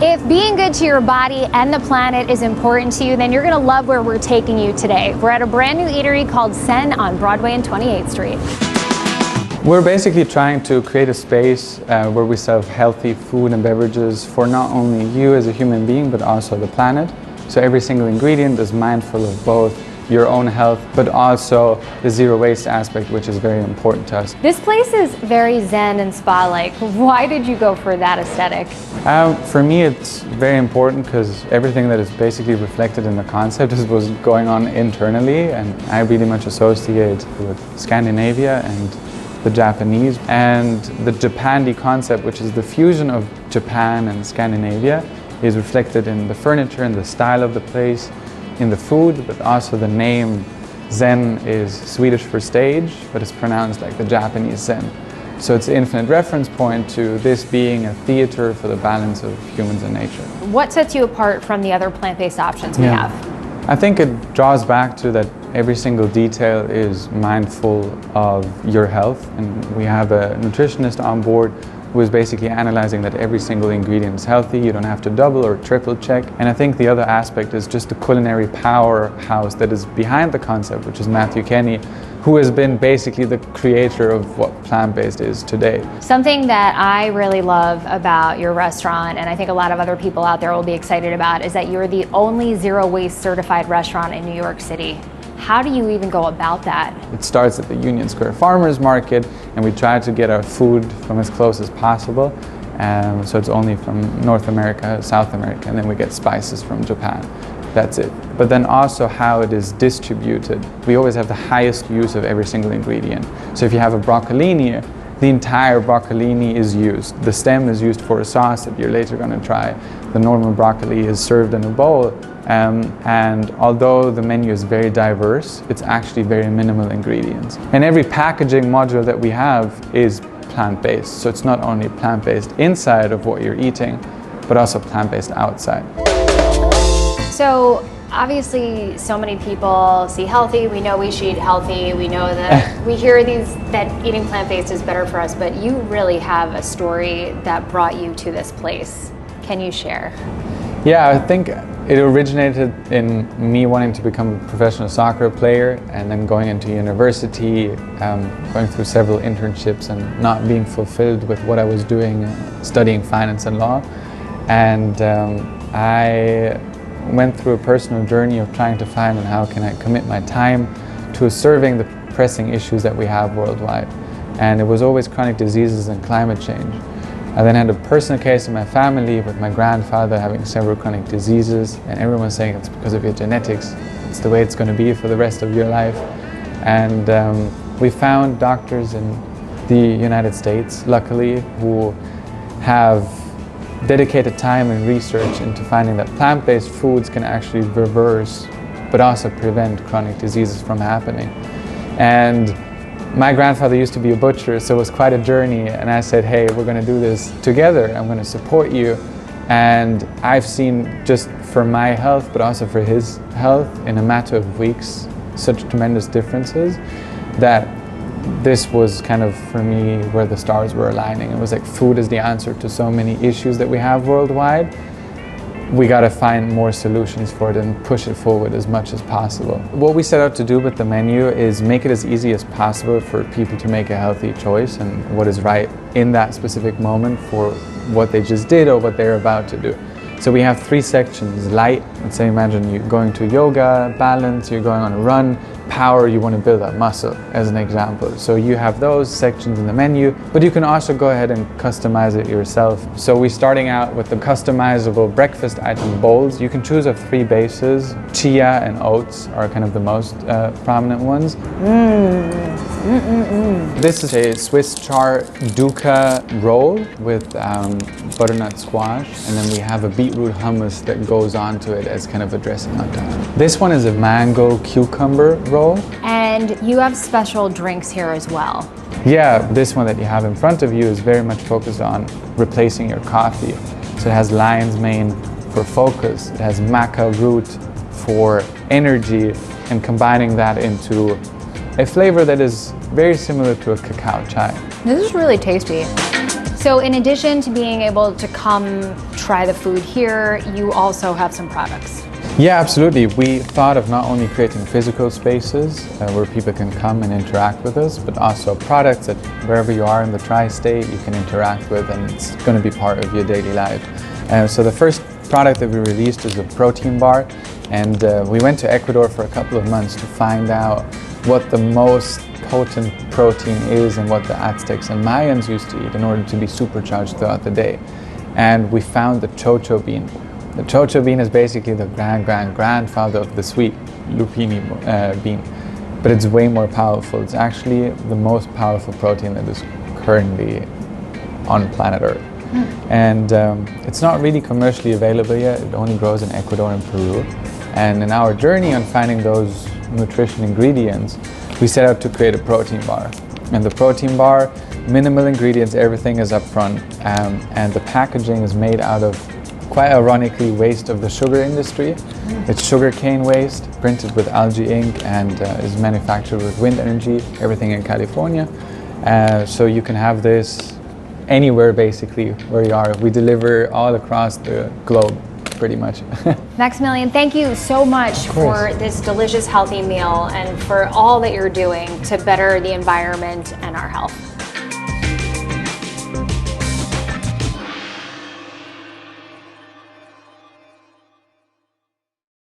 If being good to your body and the planet is important to you, then you're gonna love where we're taking you today. We're at a brand new eatery called Scen on Broadway and 28th Street. We're basically trying to create a space where we serve healthy food and beverages for not only you as a human being, but also the planet. So every single ingredient is mindful of both your own health, but also the zero waste aspect, which is very important to us. This place is very zen and spa-like. Why did you go for that aesthetic? For me, it's very important because everything that is basically reflected in the concept is what's going on internally, and I really much associate with Scandinavia and the Japanese. And the Japandi concept, which is the fusion of Japan and Scandinavia, is reflected in the furniture and the style of the place, in the food, but also the name Scen is Swedish for stage, but it's pronounced like the Japanese Zen. So it's an infinite reference point to this being a theater for the balance of humans and nature. What sets you apart from the other plant-based options we have? I think it draws back to that every single detail is mindful of your health, and we have a nutritionist on board who is basically analyzing that every single ingredient is healthy. You don't have to double or triple check. And I think the other aspect is just the culinary powerhouse that is behind the concept, which is Matthew Kenny, who has been basically the creator of what plant-based is today. Something that I really love about your restaurant, and I think a lot of other people out there will be excited about, is that you're the only zero waste certified restaurant in New York City. How do you even go about that? It starts at the Union Square Farmers Market, and we try to get our food from as close as possible. So it's only from North America, South America, and then we get spices from Japan. That's it. But then also how it is distributed. We always have the highest use of every single ingredient. So if you have a broccolini, the entire broccolini is used. The stem is used for a sauce that you're later going to try. The normal broccoli is served in a bowl. And although the menu is very diverse, it's actually very minimal ingredients. And every packaging module that we have is plant-based. So it's not only plant-based inside of what you're eating, but also plant-based outside. So obviously so many people see healthy, we know we should eat healthy, we know that we hear that eating plant-based is better for us, but you really have a story that brought you to this place. Can you share? Yeah, I think it originated in me wanting to become a professional soccer player and then going into university, going through several internships and not being fulfilled with what I was doing, studying finance and law. And I went through a personal journey of trying to find how can I commit my time to serving the pressing issues that we have worldwide. And it was always chronic diseases and climate change. I then had a personal case in my family with my grandfather having several chronic diseases, and everyone was saying it's because of your genetics. It's the way it's going to be for the rest of your life. And we found doctors in the United States, luckily, who have dedicated time and research into finding that plant-based foods can actually reverse, but also prevent chronic diseases from happening. And my grandfather used to be a butcher, so it was quite a journey, and I said, hey, we're going to do this together. I'm going to support you. And I've seen, just for my health, but also for his health, in a matter of weeks, such tremendous differences that this was kind of, for me, where the stars were aligning. It was like food is the answer to so many issues that we have worldwide. We got to find more solutions for it and push it forward as much as possible. What we set out to do with the menu is make it as easy as possible for people to make a healthy choice and what is right in that specific moment for what they just did or what they're about to do. So we have 3 sections: light, let's say imagine you're going to yoga; balance, you're going on a run; power, you want to build up muscle, as an example. So you have those sections in the menu, but you can also go ahead and customize it yourself. So we're starting out with the customizable breakfast item bowls. You can choose of 3 bases. Chia and oats are kind of the most prominent ones. This is a Swiss chard dukkha roll with butternut squash, and then we have a beetroot hummus that goes onto it as kind of a dressing on top. This one is a mango cucumber roll. And you have special drinks here as well. Yeah, this one that you have in front of you is very much focused on replacing your coffee. So it has lion's mane for focus, it has maca root for energy, and combining that into a flavor that is very similar to a cacao chai. This is really tasty. So in addition to being able to come try the food here, you also have some products. Yeah, absolutely. We thought of not only creating physical spaces where people can come and interact with us, but also products that wherever you are in the tri-state you can interact with, and it's going to be part of your daily life. So the first product that we released is a protein bar, and we went to Ecuador for a couple of months to find out what the most potent protein is and what the Aztecs and Mayans used to eat in order to be supercharged throughout the day. And we found the chocho bean. The chocho bean is basically the grandfather of the sweet lupini bean, but it's way more powerful. It's actually the most powerful protein that is currently on planet Earth. And it's not really commercially available yet. It only grows in Ecuador and Peru. And in our journey on finding those nutrition ingredients, we set out to create a protein bar. And the protein bar, minimal ingredients, everything is up front, and the packaging is made out of, quite ironically, waste of the sugar industry. It's sugarcane waste, printed with algae ink, and is manufactured with wind energy, everything in California. So you can have this anywhere basically where you are. We deliver all across the globe, pretty much. Maximilian, thank you so much for this delicious, healthy meal and for all that you're doing to better the environment and our health.